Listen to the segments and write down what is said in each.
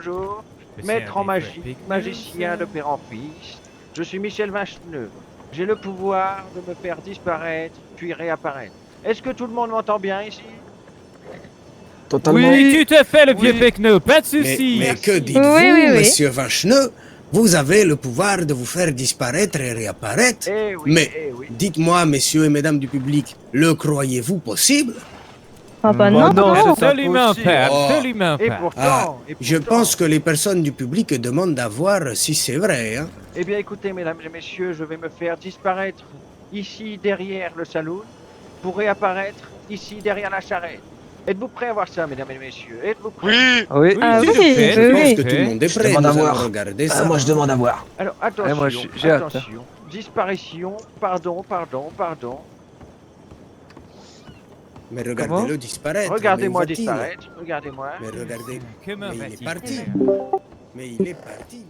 bonjour. Maître en magie, magicien de père en fils. Je suis Michel Vacheneux. J'ai le pouvoir de me faire disparaître, puis réapparaître. Est-ce que tout le monde m'entend bien ici? Totalement. Oui, tout à fait, le vieux Pecno, pas de soucis. Mais que dites-vous, monsieur Vacheneux? Vous avez le pouvoir de vous faire disparaître et réapparaître. Eh oui, Mais eh oui. dites-moi, messieurs et mesdames du public, le croyez-vous possible? Ah bah non, non, non. absolument pas, Oh. absolument Et pas. pourtant, Je pense que les personnes du public demandent à voir si c'est vrai. Hein. Eh bien, écoutez, mesdames et messieurs, je vais me faire disparaître ici derrière le saloon pour réapparaître ici derrière la charrette. Êtes-vous prêts à voir ça, mesdames et messieurs? Êtes-vous prêts? Oui. Oui. Ah tout à oui, fait, oui, tout à Je pense oui. que tout le monde est Je prêt. demande Nous à allons voir. regarder ça. Moi, je demande à voir. Alors, attention, moi, j'ai hâte. attention. Disparition, pardon. Mais regardez-le disparaître. Regardez-moi Mais où va-t-il? disparaître, regardez-moi. Mais regardez. Comment Mais il est va-t-il parti. faire? Mais il est parti.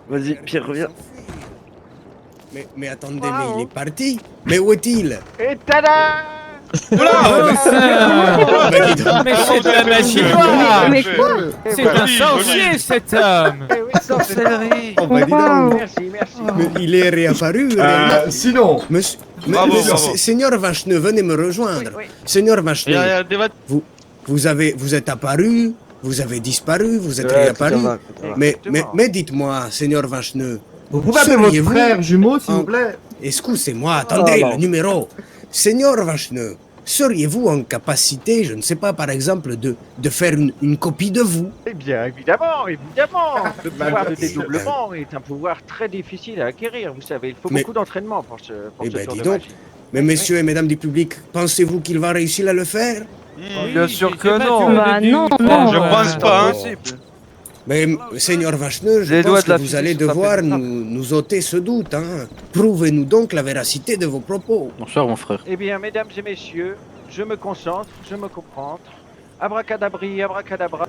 Vas-y, Pierre, reviens. Mais attendez, mais il est parti. Mais où est-il? Et tada! Bah, dis donc. Mais c'est de la magie noire. Mais quoi? C'est un sorcier, cet homme. Eh oui, sorcellerie! Oh, bah, dis donc. Waouh. Merci. Mais il est réapparu. réellement. Sinon, Monsieur, Bravo, monsieur- bravo. Seigneur Vacheneux, venez me rejoindre. Oui. Seigneur Il y Vacheneux, a des vous êtes apparu, vous avez disparu, vous êtes réapparu. Mais dites-moi, Seigneur Vacheneux, vous pouvez appeler votre seriez-vous frère jumeau, s'il en- vous plaît? Excusez-moi, attendez, non. le numéro. Seigneur Vacheneux, seriez-vous en capacité, je ne sais pas, par exemple, de faire une copie de vous? Eh bien, évidemment. Le pouvoir de dédoublement est un pouvoir très difficile à acquérir, vous savez. Il faut Mais- beaucoup d'entraînement pour ce Eh tour ben, de dis donc. magie. Mais messieurs et mesdames du public, pensez-vous qu'il va réussir à le faire? Bien sûr que non. Bah non, non. Je pense pas, hein. Mais Seigneur Vacheneux, je Les doigts pense de que la vous physique allez sont pas devoir faits de frappe. nous ôter ce doute. Hein. Prouvez-nous donc la véracité de vos propos. Bonsoir mon frère. Eh bien, mesdames et messieurs, je me concentre, je me concentre. Abracadabri, abracadabra.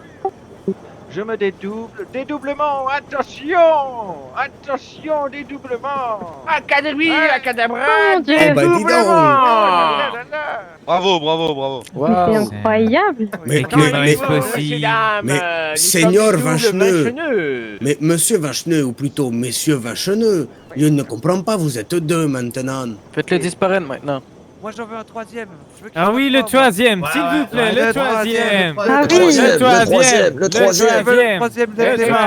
Je me dédouble. Dédoublement, attention, dédoublement. Académie, Ah. acadabra, Mon Dieu. Oh, bah, dis donc. Ah, là, là, là. Bravo. C'est incroyable. Mais, comment mais- est-ce possible? mais, Seigneur Vacheneux, mais Monsieur Vacheneux, ou plutôt Messieurs Vacheneux, je ne comprends pas, vous êtes deux maintenant. Faites-le disparaître maintenant. Moi j'en veux un troisième. Ah oui, le troisième, s'il vous plaît, le troisième. Ah Le oui. troisième, le troisième. Le troisième.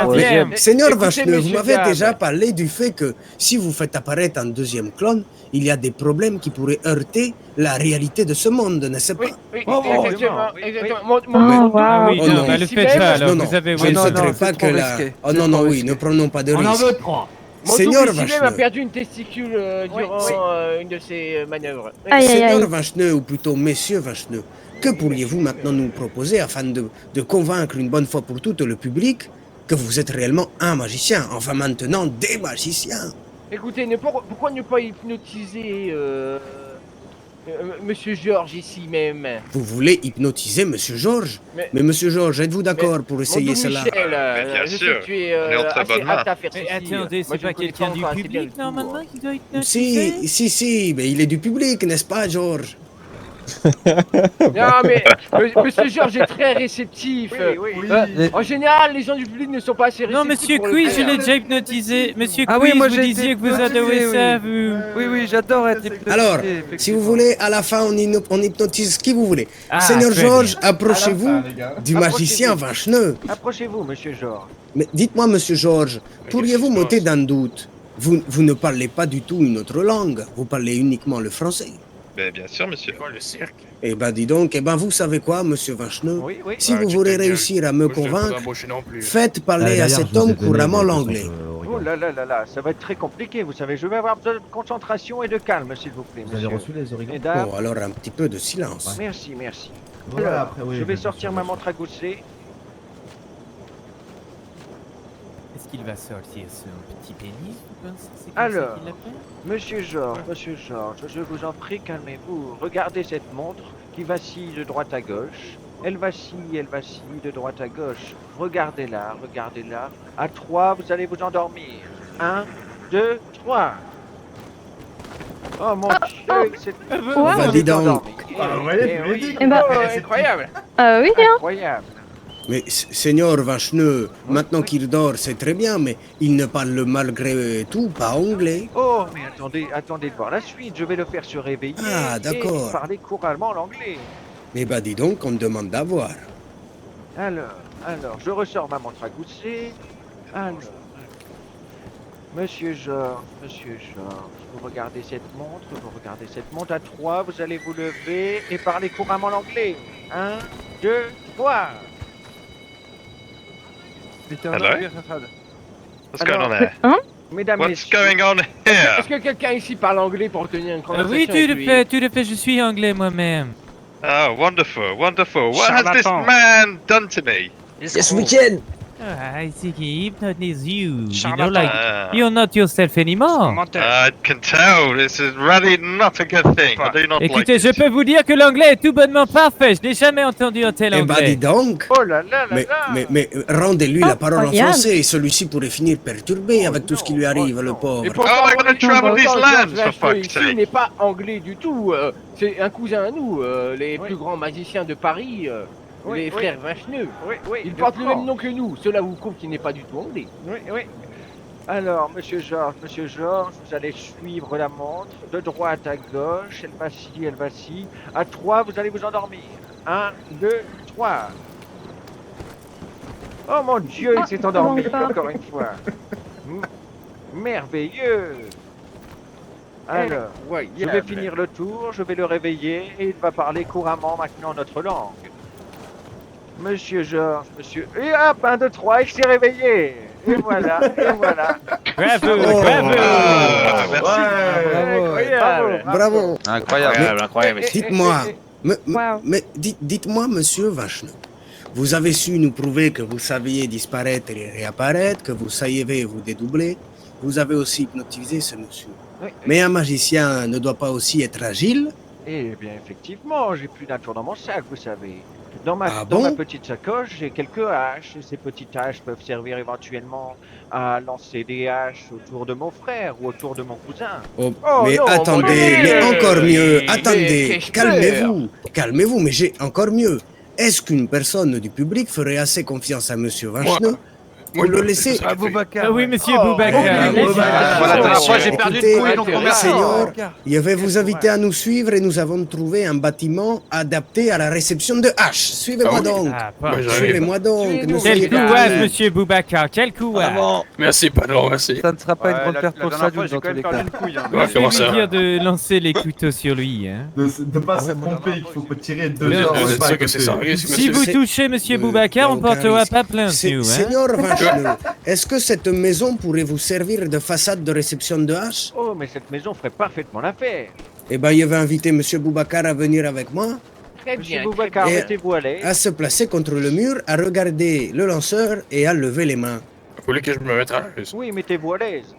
troisième. Seigneur Écoutez, Vacheneux, vous messieurs, m'avez dames. déjà parlé du fait que si vous faites apparaître un deuxième clone, il y a des problèmes qui pourraient heurter la réalité de ce monde, n'est-ce pas? Oui, Oh, exactement. oui, exactement. Oh, Ah waouh. oui, Oh non, non. bah, le Si faites même- pas alors, Non, non, vous avez... je ne non, souhaiterais non, pas c'est que trop la... risqué. Oh C'est non, non, trop oui, risqué. ne prenons pas de On en risques. veut trois. Mon Seigneur double Sylvain a Vacheneux. perdu une testicule durant Oui. une de ses manœuvres. Aïe, aïe, Seigneur aïe. Vacheneux, ou plutôt Messieurs Vacheneux, que pourriez-vous maintenant nous proposer afin de convaincre une bonne fois pour toutes le public que vous êtes réellement un magicien. Enfin, maintenant, des magiciens. Écoutez, pourquoi ne pas hypnotiser Monsieur Georges ici même? Vous voulez hypnotiser Monsieur Georges? Mais Monsieur Georges, êtes-vous d'accord pour essayer cela? Michel, bien je sais sûr. que tu es On est en très assez bonne main. apte à faire Mais ceci. attendez, Moi, c'est je pas ne connais quelqu'un du encore assez bien public le tout. normalement qui doit hypnotiser? Si, mais il est du public, n'est-ce pas, Georges? Non, mais Monsieur Georges est très réceptif. En général, les gens du public ne sont pas assez réceptifs. Non, monsieur pour le Quiz, je faire. l'ai déjà hypnotisé. Monsieur Ah oui, Quiz, moi, vous j'ai disiez été que vous adorez hypnotisé, ça, oui. vous. Oui, j'adore être hypnotisé. Alors, si effectivement. vous voulez, à la fin, on hypnotise qui vous voulez. Ah, Seigneur très Georges, approchez-vous du Approchez-vous. magicien Vacheneux. Approchez-vous, monsieur Georges. Mais dites-moi, Monsieur Georges, pourriez-vous m'ôter d'un doute? Vous ne parlez pas du tout une autre langue, vous parlez uniquement le français. Ben, bien sûr, monsieur. Eh ben dis donc, vous savez quoi, Monsieur Vacheneux? Oui, oui. Si vous voulez réussir à me convaincre, faites parler à cet homme couramment l'anglais. Oh là là là là, ça va être très compliqué, vous savez. Je vais avoir besoin de concentration et de calme, s'il vous plaît, monsieur. les origines? Mesdames, Bon, alors un petit peu de silence. merci, merci. Voilà, Alors, après, oui, je vais bien sortir sûr. ma montre à gousset. Est-ce qu'il va sortir son petit pénis, vous pensez? C'est comme Alors. ça qu'il l'appelle? Monsieur Georges, je vous en prie, calmez-vous. Regardez cette montre qui vacille de droite à gauche. Elle vacille de droite à gauche. Regardez-la, regardez-la. À 3, vous allez vous endormir. 1, 2, 3. Oh mon Dieu, c'est Bah, dis donc. endormi. Ah, ouais, tu l'as dit. Eh ben, Oh, incroyable. oui, hein. Incroyable. Mais Seigneur Vacheneux, maintenant qu'il dort, c'est très bien, mais il ne parle malgré tout pas anglais. Oh, mais attendez de voir la suite. Je vais le faire se réveiller Ah, d'accord. et parler couramment l'anglais. Eh ben dis donc, on me demande d'avoir. Alors, je ressors ma montre à gousset. Alors, Monsieur Georges, vous regardez cette montre, à 3, vous allez vous lever et parler couramment l'anglais. 1, 2, 3. Hello? What's going on Alors, there? Mesdames, What's messieurs, going on here? Est-ce que quelqu'un ici parle anglais pour tenir une conversation Oui, avec lui? tout le fait, je suis anglais moi-même. Oh, wonderful, wonderful. What has this man done to me? Yes, we can! I think he hypnotized you. You know, Charlatan. like, you're not yourself anymore. Menteur. I can tell this is really not a good thing. I do not like Écoutez, je it. peux vous dire que l'anglais est tout bonnement parfait. Je n'ai jamais entendu un tel Eh ben dis anglais. donc. oh là là là Mais, là. mais rendez-lui la parole en Incroyable. français, et celui-ci pourrait finir perturbé avec tout ce qui lui arrive, le pauvre. Et pourtant, How am I gonna travel these Georges lands, for Vacheneux fuck's ici sake? n'est pas anglais du tout. C'est un cousin à nous, les Oui. plus grands magiciens de Paris, Oui, les oui. frères Vacheneux. Oui, Ils je portent le prends. même nom que nous. Cela vous prouve qu'il n'est pas du tout anglais. Oui. Alors, Monsieur Georges, vous allez suivre la montre de droite à gauche. Elle vacille. À 3, vous allez vous endormir. 1, 2, 3. Oh mon Dieu, il s'est endormi encore une fois. Merveilleux. Alors, je vais finir le tour, je vais le réveiller et il va parler couramment maintenant notre langue. Monsieur Georges, Et hop, 1, 2, 3, il s'est réveillé. Et voilà. Bravo, Oh. bravo. Ah, merci. Incroyable. Bravo. Incroyable. Dites-moi, Wow. mais dites-moi, Monsieur Vacheneux, vous avez su nous prouver que vous saviez disparaître et réapparaître, que vous saviez vous dédoubler. Vous avez aussi hypnotisé ce monsieur. Oui. Mais un magicien ne doit pas aussi être agile. Eh bien, effectivement, j'ai plus d'un tour dans mon sac, vous savez. Dans ma Ah bon petite sacoche, j'ai quelques haches. Et ces petites haches peuvent servir éventuellement à lancer des haches autour de mon frère ou autour de mon cousin. Oh, Oh mais non, attendez, mon Dieu. mais encore mieux, Mais attendez, qu'ai-je peur. calmez-vous, mais j'ai encore mieux. Est-ce qu'une personne du public ferait assez confiance à Monsieur Vacheneux pour le laisser Ah oui, monsieur Oh, Boubacar. Voilà, la dernière fois, j'ai perdu Écoutez, de couilles, donc on merci. Seigneur, je vais vous inviter à nous suivre et nous avons trouvé un bâtiment adapté à la réception de haches. Suivez-moi donc. Ah, pas- Suivez-moi donc. Suivez-nous. ne soyez Quel pas courage, timide. monsieur Boubacar, quel courage. Merci, pardon, merci. Ça ne sera pas une grande La perte pour dernière ça, fois, dans j'ai quand tous même les perdu cas. une couille. hein. Ouais, Je comment vais ça lui dire de lancer les couteaux sur lui. Hein. De pas se tromper, il faut tirer 2 Mais heures. Vous êtes pas sûr que c'est à ça côté. risque, Si vous c'est- touchez monsieur Euh, Boubacar, y a on aucun portera risque. pas plainte, nous. Hein. Seigneur Vacheneux, est-ce que cette maison pourrait vous servir de façade de réception de haches? Oh, mais cette maison ferait parfaitement l'affaire. Eh ben, je vais inviter Monsieur Boubacar à venir avec moi. Très Monsieur bien. Boubacar, Et- mettez-vous à l'aise. À se placer contre le mur, à regarder le lanceur et à lever les mains. Vous voulez que je me mette à l'aise? Oui, mettez-vous à l'aise.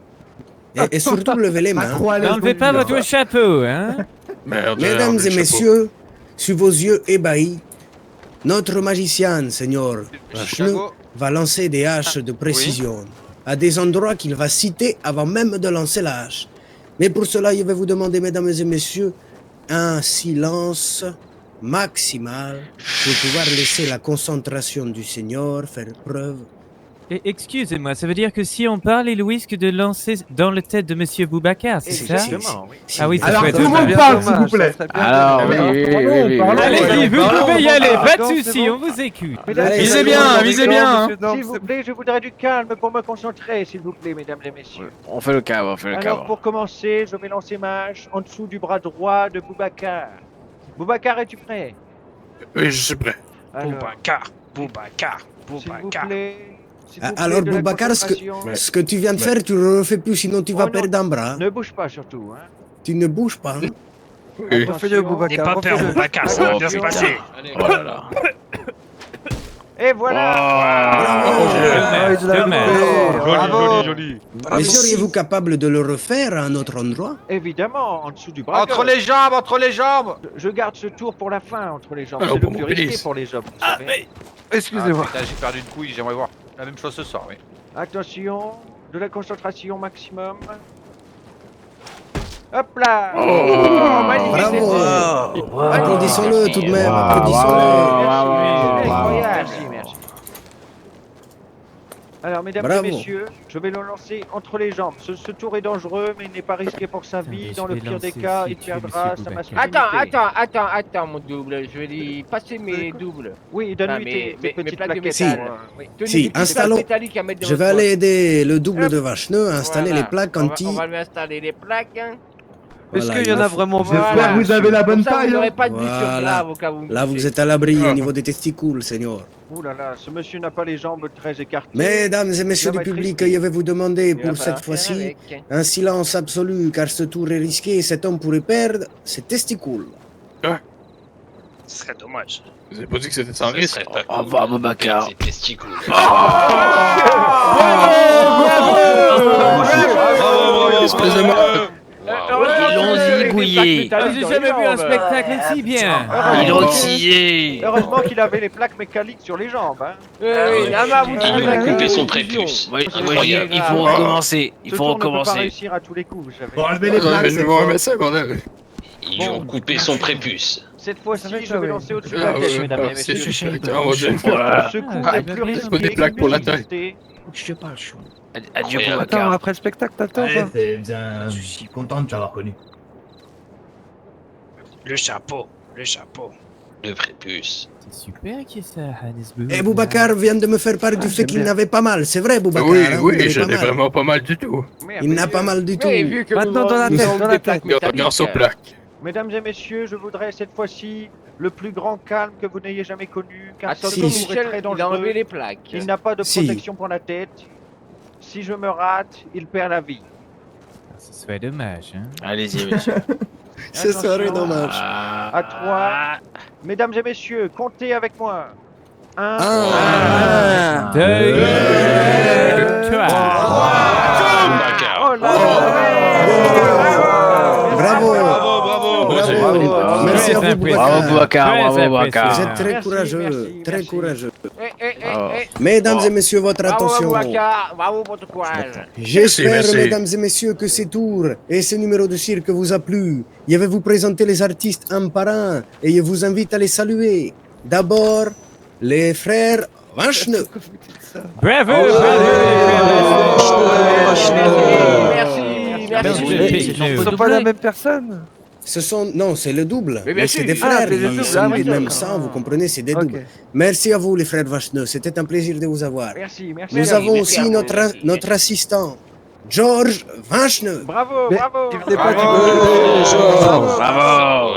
Et surtout lever les Pas mains. trop à l'aise N'enlevez non pas plus, votre hein. chapeau, hein. Merde, Mesdames le et chapeau. messieurs, sur vos yeux ébahis, notre magicien, Seigneur Vachnou, va lancer des haches de précision à des endroits qu'il va citer avant même de lancer la hache. Mais pour cela, je vais vous demander, mesdames et messieurs, un silence maximal pour pouvoir laisser la concentration du Seigneur faire preuve. Excusez-moi, ça veut dire que si on parle, il risque de lancer dans la tête de Monsieur Boubacar, c'est ça? Exactement, oui. Ah oui, ça Alors serait tout le dommage. monde parle, s'il vous plaît. Alors, oui, oui, oui, oui, oui. Allez-y, vous pouvez y aller, pas de Non, c'est soucis, bon. on vous écoute. Allez, Visez bien, visez bien, S'il vous plaît, je voudrais du calme pour me concentrer, s'il vous plaît, mesdames et messieurs. On fait le cadre, on fait le Alors, cadre. pour commencer, je vais lancer ma hache en dessous du bras droit de Boubacar. Boubacar, es-tu prêt? Oui, je suis prêt. Alors, Boubacar, Boubacar, s'il vous Boubacar. plaît. s'il vous plaît, Alors, de la Boubacar, concentration. ce que tu viens de faire, tu ne le refais plus, sinon tu vas Oh non. perdre un bras. Ne bouge pas surtout, hein. Tu ne bouges pas. Oui. Refais-le, N'aie pas peur, Boubacar, ça va bien se passer. Oh là là. Et voilà. Dommage. Joli. Mais seriez-vous capable de le refaire à un autre endroit? Évidemment, en dessous du bras Entre gauche. les jambes, entre les jambes. Je garde ce tour pour la fin, entre les jambes. Alors, C'est le pour plus mon risqué pénis. pour les hommes, vous savez. Excusez-moi. J'ai perdu une couille, j'aimerais voir la même chose ce soir, oui. Attention, de la concentration maximum. Hop là. Bravo! Applaudissons-le tout de même, applaudissons-le. Merci, merci. Alors, mesdames Bravo. et messieurs, je vais le lancer entre les jambes. Ce tour est dangereux, mais il n'est pas risqué pour sa vie. Attendez, Dans je le vais pire des lancer cas, si il tu veux, perdra monsieur sa Boubacar. masculinité. Attends, mon double. Je vais lui passer mes doubles. Oui, Ah, donne-lui mais- tes mais petites plaques de plaquettes. métal. moi. Oui. Tenez Si, des petites installons- plaques métalliques à mettre dans Je vais votre aller poche. aider le double Hop. de Vacheneux à installer Voilà. les plaques On va- anti. On va lui installer les plaques. Hein. Voilà, Est-ce qu'il y en a vraiment J'espère Voilà. que vous avez la bonne Comme ça, taille. vous n'aurez hein. pas de blessure Voilà. grave au cas où. Là, vous êtes à l'abri au niveau des testicules, Seigneur. Ouh là là, ce monsieur n'a pas les jambes très écartées. Mesdames et messieurs Ça du va être public, risqué. je vais vous demander Il va pour falloir cette faire fois-ci avec. un silence absolu, car ce tour est risqué et cet homme pourrait perdre ses testicules. Ce serait dommage. Vous avez pas dit que c'était sans Ce risque? serait pas Au cool. revoir, Boubacar. Ces testicules. Excusez-moi. Ils l'ont zigouillé. Ah, j'ai jamais vu un spectacle aussi bien. Ils l'ont scié. Heureusement qu'il avait les plaques mécaniques sur les jambes. Hein. Oui, Nama, vous Il trouvez lui a la coupé son confusion. prépuce. Moi, Incroyable. il faut recommencer. Il Ce faut tour ne peut pas recommencer. réussir à tous les coups, vous savez. Bon, enlevez les Attendez, plaques. mais je vais voir un médecin, bordel. Ils lui ont coupé son prépuce. Cette fois-ci, je vais lancer au-dessus de la Ah, tête, ouais, mesdames et c'est messieurs. directement, mon Dieu. Voilà. Ce coup Ah, est plus il faut risqué des plaques pour la taille. exister. Je te parle, chou. Adieu, Incroyable. Boubacar. après le spectacle, t'attends Ouais, c'est bien. Je suis content de t'avoir connu. Le chapeau. Le chapeau. Le prépuce. C'est super qui est ça, Hannes Blum. Et Boubacar vient de me faire part du fait qu'il n'avait pas mal. C'est vrai, Boubacar? Oui, hein, vous oui, n'avez je pas n'ai mal. vraiment pas mal du tout. Il n'a pas mal du tout. Oui, vu que Maintenant, nous- dans la nous tête, avons dans des la plaques tête. Regarde son métalliques. plaque. Mesdames et messieurs, je voudrais cette fois-ci le plus grand calme que vous n'ayez jamais connu, car ce Attention, Si. tour est Michel, très il a enlevé dangereux. les plaques. Il n'a pas de Si. protection pour la tête. Si je me rate, il perd la vie. Ce serait dommage, hein. Allez-y, monsieur. Ce serait Attention. dommage. À 3. Mesdames et messieurs, comptez avec moi. 1. Ah. 2, 3. Boubacar. Oh là Bravo. Bravo. Bravo. Merci à vous, Bravo, Boubacar. Boubacar. Bravo, Vous Boubacar. êtes très Merci, courageux, merci, très merci. courageux. Oh. Mesdames et messieurs, votre Bravo, attention. Boubacar. Bravo pour ton courage. J'espère, Merci, merci. mesdames et messieurs, que ce tour et ce numéro de cirque vous a plu. Je vais vous présenter les artistes un par un et je vous invite à les saluer. D'abord, les frères Vacheneux. Bravo, Merci. Ce sont pas la même personne. Ce sont... Non, c'est le double. Mais bien Mais c'est sûr. des frères. c'est des Ils doubles, sont ah du oui, même d'accord. sang, vous comprenez, c'est des doubles. Merci à vous, les frères Vacheneux. C'était un plaisir de vous avoir. Merci, merci. Nous Merci, avons merci aussi à vous, notre, merci. notre assistant, Georges Vacheneux. Bravo, bravo. Bravo.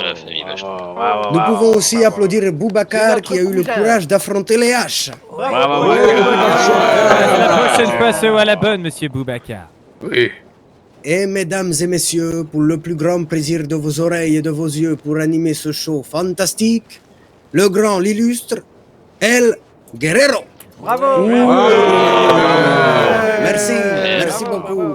La famille Vachon. Bravo. Nous bravo, pouvons aussi bravo. applaudir C'est Boubacar notre qui a eu le cousin. courage d'affronter les haches. Bravo, La prochaine fois sera la bonne, monsieur Boubacar. Oui. Et mesdames et messieurs, pour le plus grand plaisir de vos oreilles et de vos yeux pour animer ce show fantastique, le grand, l'illustre, El Guerrero. Bravo. Merci, merci beaucoup.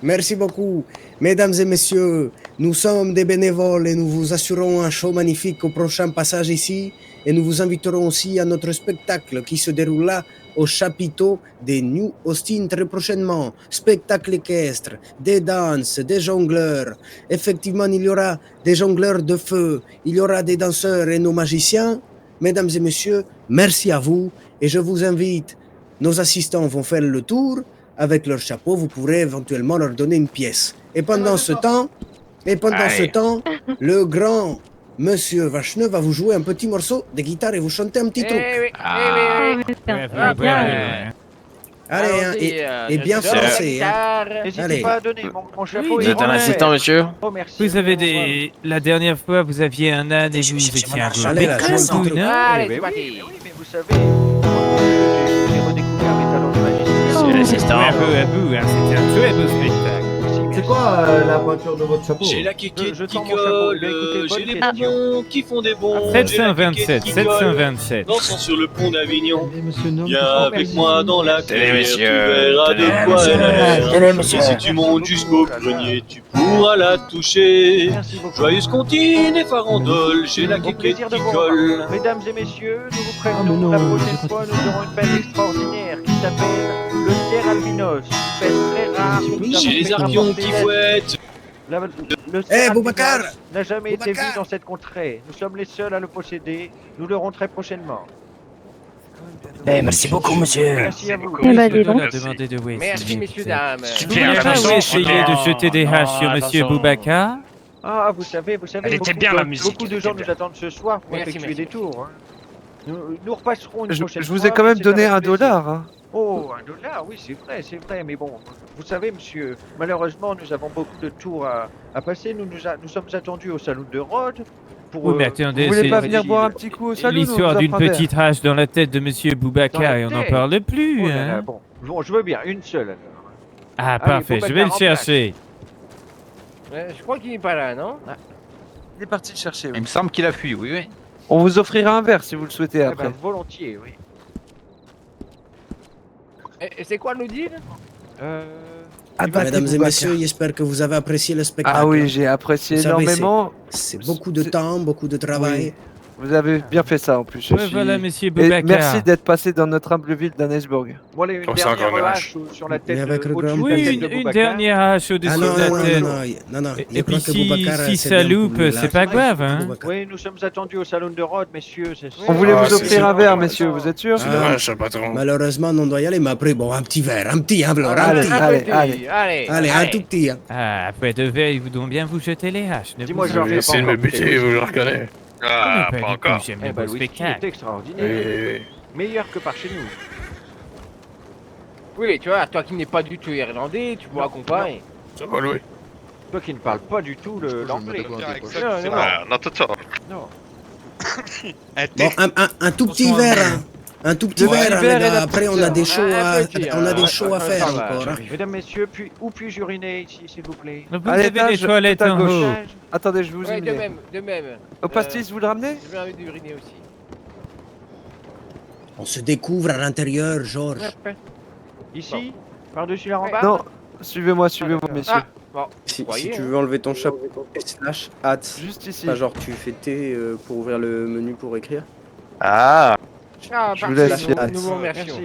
Merci beaucoup. Mesdames et messieurs, nous sommes des bénévoles et nous vous assurons un show magnifique au prochain passage ici. Et nous vous inviterons aussi à notre spectacle qui se déroulera au chapiteau des New Austin très prochainement. Spectacle équestre, des danses, des jongleurs. Effectivement, il y aura des jongleurs de feu, il y aura des danseurs et nos magiciens. Mesdames et messieurs, merci à vous et je vous invite. Nos assistants vont faire le tour. Avec leur chapeau, vous pourrez éventuellement leur donner une pièce. Et pendant ce temps, le grand Monsieur Vacheneux va vous jouer un petit morceau de guitare et vous chanter un petit truc. Allez, et bien français. N'hésitez Allez. pas à donner mon chapeau. Oui, est vous êtes un en assistant, l'air. monsieur. Oh, merci. Vous avez la dernière fois, vous aviez un âne et vous étiez un peu Allez, là, bécane, je vous, sens. non Allez, Mais c'est parti. oui, mais vous savez, j'ai redécouvert mes talents de magicien. C'est l'assistant. Un peu à vous, hein, c'était un très beau spectacle. C'est quoi la pointure de votre chapeau? J'ai la kékette Je qui tends mon chapeau. colle, Eh bien, écoutez, bonne j'ai les question. ballons qui font des bonds, j'ai la kékette 727, qui colle, 727. dansant sur le pont d'Avignon. Monsieur Nom. Viens avec moi dans la Tenez, clairière, tu messieurs, verras tenez, de quoi elle a tenez, l'air. monsieur. Et si tu montes jusqu'au grenier, tu pourras la toucher. Merci beaucoup. Joyeuse comptine et farandole, j'ai la Au kékette plaisir de qui vous colle. revoir. Mesdames et messieurs, nous vous prévenons la prochaine fois, nous aurons une fête extraordinaire qui s'appelle le Cerf Albinos. Une fête très rare. que nous avons J'ai les fait arpions rapporter qui d'Est. fouettent. Le Eh, Cerf Boubacar Albinos n'a jamais été vu Boubacar dans cette contrée. Nous sommes les seuls à le posséder. Nous l'aurons très prochainement. Merci beaucoup, monsieur. Merci à vous. Eh ben, dis donc. On a demandé de West. Merci, messieurs, dames. Vous voulez pas essayer de jeter des haches sur Monsieur Boubacar? Ah, vous savez, Elle était bien, la musique, beaucoup elle de était gens bien. nous attendent ce soir pour Merci, effectuer merci. des tours. Hein. Nous repasserons une prochaine Je fois. vous ai quand même mais c'est donné avec un plaisir. dollar. Hein. Oh, $1, oui, c'est vrai, mais bon, vous savez, monsieur, malheureusement, nous avons beaucoup de tours à passer. Nous sommes attendus au salon de Rhodes pour. Oui, mais attendez, Vous voulez pas c'est venir boire un petit coup au salon? l'histoire d'une petite hache dans la tête de Monsieur Boubacar et on n'en tête. parle plus. Oh là là, Hein. bon, je veux bien, une seule alors. Ah, Allez, parfait, je vais le Boubacar en place. chercher. Je crois qu'il n'est pas là, non? Il est parti le chercher. oui. Il me semble qu'il a fui, oui, oui. On vous offrira un verre si vous le souhaitez Eh après. ben, volontiers, oui. Et c'est quoi le deal? Mesdames et messieurs, j'espère que vous avez apprécié le spectacle. Ah oui, j'ai apprécié Vous savez, énormément. C'est beaucoup de temps, beaucoup de travail. Vous avez bien fait ça en plus. je Ouais, suis- voilà, Monsieur Et Boubacar. merci d'être passé dans notre humble ville d'Annesburg. Voilà une Comme ça, dernière encore une hache sur la tête Mais avec le au-dessus grand de la Oui, tête de une Boubacar. dernière hache au-dessus Ah non, de la non, non, tête. non, non, non. Et Je crois puis que si, Boubacar, si c'est ça bien pour loupe, lui, là. c'est pas grave, hein. Boubacar. Oui, nous sommes attendus au salon de Rhodes, messieurs. On voulait Ah, vous c'est offrir un bon. verre, messieurs, vous êtes sûr C'est Ah. dommage, ça, patron. Malheureusement, on doit y aller, mais après, bon, un petit verre, un petit, hein, Florent, un Allez, petit. allez. Allez, un tout petit. Hein. Ah, après deux verres, ils voudront bien vous jeter les haches. Ne Dis-moi, vous Georges, en Essayez de me buter, vous le reconnais. Ah, faites pas pas. encore. J'aime Eh les ben, beaux le whisky spectacles. est extraordinaire. Oui. Meilleur que par chez nous. Oui, tu vois, toi qui n'es pas du tout irlandais, tu pourras comparer. Ça va louer. Toi qui ne parles pas du tout l'anglais. Non, non, Ah, not at all. Non. Bon, un tout petit verre, hein. Un tout petit Le verre, petit hein, verre les et gars. la Après, on a des shows à faire encore. Hein. Mesdames, messieurs, où puis-je uriner ici, s'il vous plaît? Vous Allez, avez des étage, toilettes tout à en gauche. haut. Attendez, je vais vous Ouais, de emmener. même, de même. Au pastis, vous le ramenez? J'ai envie d'uriner aussi. On se découvre à l'intérieur, Georges. Ici? Par-dessus la rambarde? Non, suivez-moi, messieurs. Ah, bon. Si Voyez, tu hein. veux enlever ton chapeau, slash hâte. Juste ici. Pas genre tu fais T pour ouvrir le menu pour écrire. Ah, Ah, Je vous parfait, laisse, nous Yann. vous remercions.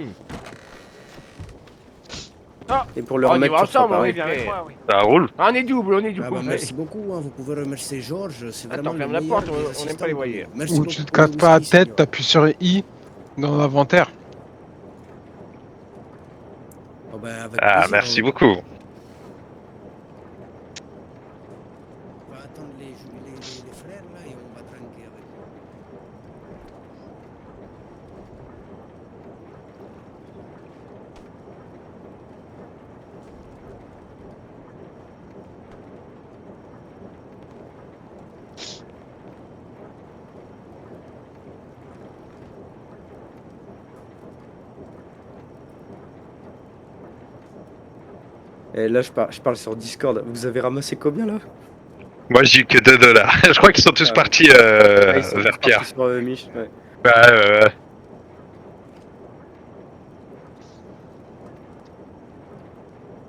Merci. Et pour le On y remettre, va tu feras ensemble, pareil. oui, bien Avec moi, oui. ça roule. On est double, on est Ah double. bah, merci beaucoup, hein. Vous pouvez remercier Georges, c'est Attends, vraiment le ferme la meilleur porte, des on n'aime assistants pas les que- voyeurs. Merci Ou beaucoup tu te pour casses le pas la whisky, tête, seigneur. t'appuies sur I dans l'inventaire. Oh bah, avec Ah, plaisir, merci on beaucoup. va attendre les frères là et on va trinquer avec eux. Et là, je parle sur Discord. Vous avez ramassé combien là? Moi je dis que $2. Je crois qu'ils sont tous partis Ils sont vers partis Pierre. sur Mich, ouais. Ouais.